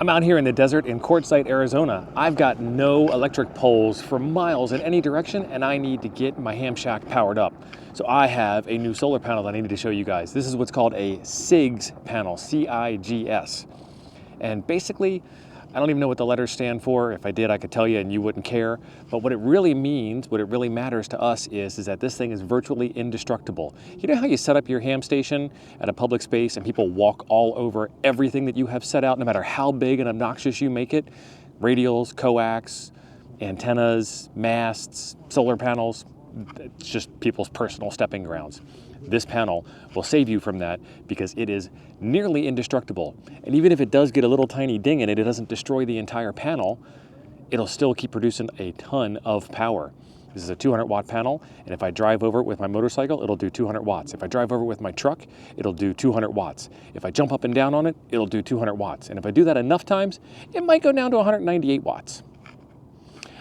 I'm out here in the desert in Quartzsite, Arizona. I've got no electric poles for miles in any direction, and I need to get my ham shack powered up. So I have a new solar panel that I need to show you guys. This is what's called a CIGS panel, C-I-G-S. And basically, I don't even know what the letters stand for. If I did, I could tell you and you wouldn't care. But what it really means, what it really matters to us is that this thing is virtually indestructible. You know how you set up your ham station at a public space and people walk all over everything that you have set out, no matter how big and obnoxious you make it? Radials, coax, antennas, masts, solar panels. It's just people's personal stepping grounds. This panel will save you from that because it is nearly indestructible. And even if it does get a little tiny ding in it, it doesn't destroy the entire panel. It'll still keep producing a ton of power. This is a 200-watt panel, and if I drive over it with my motorcycle, it'll do 200 watts. If I drive over it with my truck, it'll do 200 watts. If I jump up and down on it, it'll do 200 watts. And if I do that enough times, it might go down to 198 watts.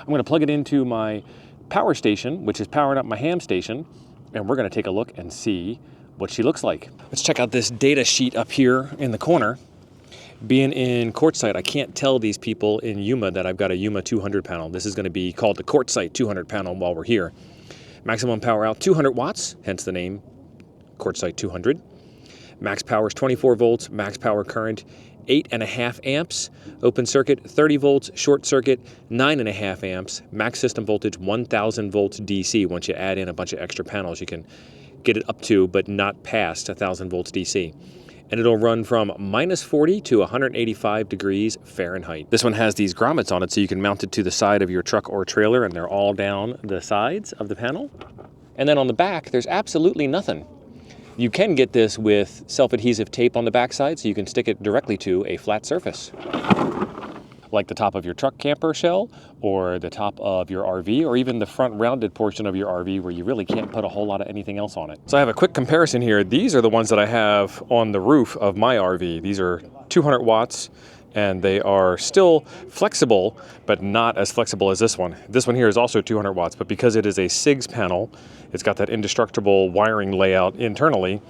I'm going to plug it into my power station, which is powering up my ham station, and we're going to take a look and see what she looks like. Let's check out this data sheet up here in the corner. Being in Quartzsite, I can't tell these people in Yuma that I've got a Yuma 200 panel. This is going to be called the Quartzsite 200 panel while we're here. Maximum power out 200 watts, hence the name Quartzsite 200. Max power is 24 volts, max power current 8.5 amps, open circuit 30 volts, short circuit 9.5 amps, max system voltage 1000 volts DC. Once you add in a bunch of extra panels, you can get it up to, but not past 1000 volts DC. And it'll run from -40 to 185 degrees Fahrenheit. This one has these grommets on it, so you can mount it to the side of your truck or trailer, and they're all down the sides of the panel. And then on the back, there's absolutely nothing. You can get this with self-adhesive tape on the backside, so you can stick it directly to a flat surface, like the top of your truck camper shell, or the top of your RV, or even the front rounded portion of your RV where you really can't put a whole lot of anything else on it. So I have a quick comparison here. These are the ones that I have on the roof of my RV. These are 200 watts, and they are still flexible, but not as flexible as this one. This one here is also 200 watts, but because it is a CIGS panel, it's got that indestructible wiring layout internally,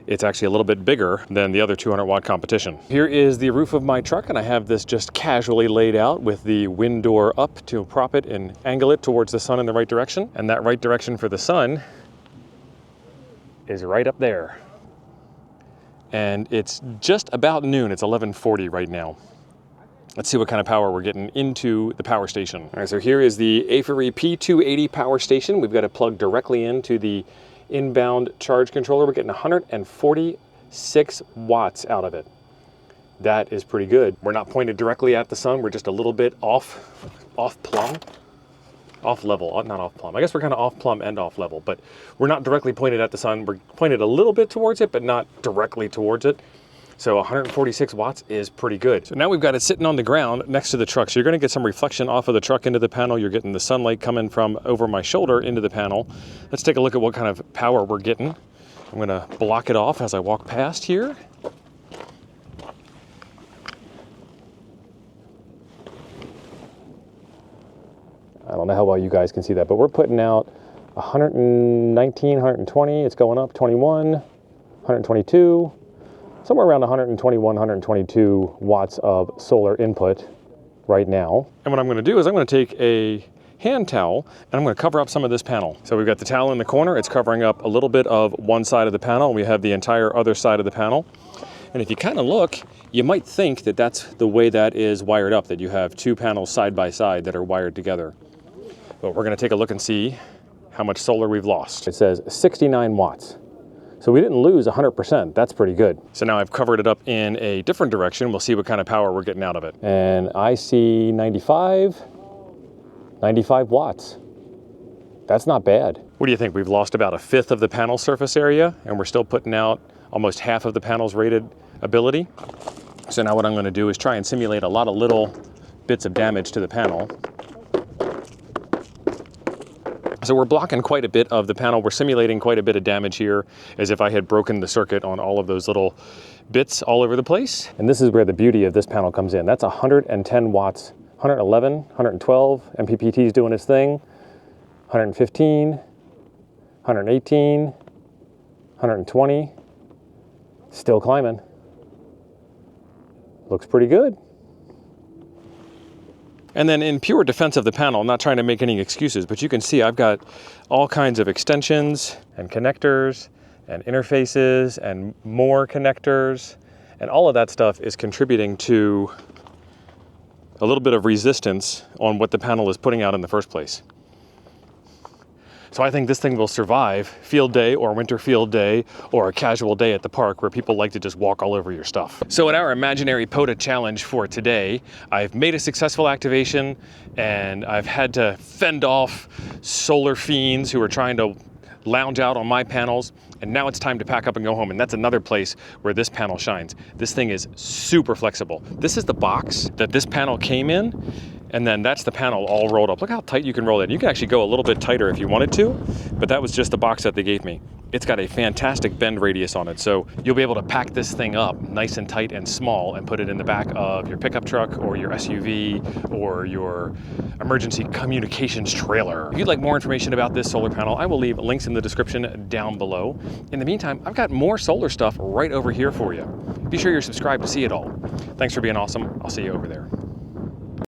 it's actually a little bit bigger than the other 200-watt competition. Here is the roof of my truck, and I have this just casually laid out with the wind door up to prop it and angle it towards the sun in the right direction. And that right direction for the sun is right up there. And it's just about noon. It's 11:40 right now. Let's see what kind of power we're getting into the power station. All right, so here is the AFERY P280 power station. We've got it plugged directly into the inbound charge controller. We're getting 146 watts out of it. That is pretty good. We're not pointed directly at the sun. We're just a little bit off level, not off plumb. I guess we're kind of off plumb and off level, but we're not directly pointed at the sun. We're pointed a little bit towards it, but not directly towards it. So 146 watts is pretty good. So now we've got it sitting on the ground next to the truck. So you're gonna get some reflection off of the truck into the panel. You're getting the sunlight coming from over my shoulder into the panel. Let's take a look at what kind of power we're getting. I'm gonna block it off as I walk past here. I don't know how well you guys can see that, but we're putting out 119, 120. It's going up 21, 122. Somewhere around 121, 122 watts of solar input right now. And what I'm going to do is I'm going to take a hand towel and I'm going to cover up some of this panel. So we've got the towel in the corner. It's covering up a little bit of one side of the panel. We have the entire other side of the panel. And if you kind of look, you might think that that's the way that is wired up, that you have two panels side by side that are wired together. But we're going to take a look and see how much solar we've lost. It says 69 watts. So we didn't lose 100%, that's pretty good. So now I've covered it up in a different direction. We'll see what kind of power we're getting out of it. And I see 95 watts. That's not bad. What do you think? We've lost about 1/5 of the panel surface area, and we're still putting out almost half of the panel's rated ability. So now what I'm gonna do is try and simulate a lot of little bits of damage to the panel. So we're blocking quite a bit of the panel. We're simulating quite a bit of damage here, as if I had broken the circuit on all of those little bits all over the place. And this is where the beauty of this panel comes in. That's 110 watts, 111, 112, MPPT is doing its thing, 115, 118, 120, still climbing. Looks pretty good. And then in pure defense of the panel, I'm not trying to make any excuses, but you can see I've got all kinds of extensions and connectors and interfaces and more connectors. And all of that stuff is contributing to a little bit of resistance on what the panel is putting out in the first place. So I think this thing will survive field day or winter field day or a casual day at the park where people like to just walk all over your stuff. So in our imaginary POTA challenge for today, I've made a successful activation and I've had to fend off solar fiends who are trying to lounge out on my panels, and now it's time to pack up and go home. And that's another place where this panel shines. This thing is super flexible. This is the box that this panel came in, and then that's the panel all rolled up. Look how tight you can roll it. You can actually go a little bit tighter if you wanted to, but that was just the box that they gave me. It's got a fantastic bend radius on it, so you'll be able to pack this thing up nice and tight and small and put it in the back of your pickup truck or your SUV or your emergency communications trailer. If you'd like more information about this solar panel, I will leave links in the description down below. In the meantime, I've got more solar stuff right over here for you. Be sure you're subscribed to see it all. Thanks for being awesome. I'll see you over there.